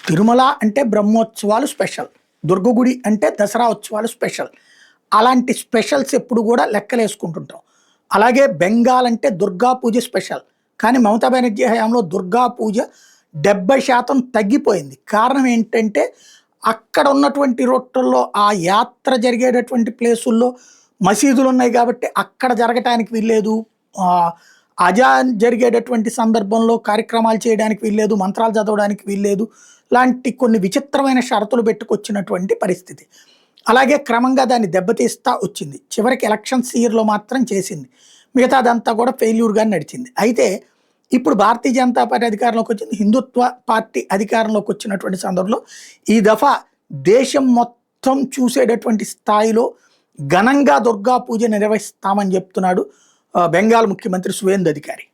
తిరుమల అంటే బ్రహ్మోత్సవాలు స్పెషల్, దుర్గగుడి అంటే దసరా ఉత్సవాలు స్పెషల్. అలాంటి స్పెషల్స్ ఎప్పుడు కూడా లెక్కలేసుకుంటుంటాం. అలాగే బెంగాల్ అంటే దుర్గా పూజ స్పెషల్. కానీ మమతా బెనర్జీ హయాంలో దుర్గా పూజ 70% తగ్గిపోయింది. కారణం ఏంటంటే అక్కడ ఉన్నటువంటి రొట్టెల్లో ఆ యాత్ర జరిగేటటువంటి ప్లేసుల్లో మసీదులు ఉన్నాయి కాబట్టి అక్కడ జరగటానికి వీల్లేదు. అజాన్ జరిగేటటువంటి సందర్భంలో కార్యక్రమాలు చేయడానికి వీల్లేదు, మంత్రాలు చదవడానికి వీల్లేదు, లాంటి కొన్ని విచిత్రమైన షరతులు పెట్టుకొచ్చినటువంటి పరిస్థితి. అలాగే క్రమంగా దాన్ని దెబ్బతీస్తా వచ్చింది. చివరికి ఎలక్షన్స్ ఇయర్లో మాత్రం చేసింది, మిగతాదంతా కూడా ఫెయిల్యూర్గా నడిచింది. అయితే ఇప్పుడు భారతీయ జనతా పార్టీ అధికారంలోకి వచ్చింది, హిందుత్వ పార్టీ అధికారంలోకి వచ్చినటువంటి సందర్భంలో ఈ దఫా దేశం మొత్తం చూసేటటువంటి స్థాయిలో ఘనంగా దుర్గా పూజ నిర్వహిస్తామని చెప్తున్నాడు బెంగాల్ ముఖ్యమంత్రి సువేందు అధికారి.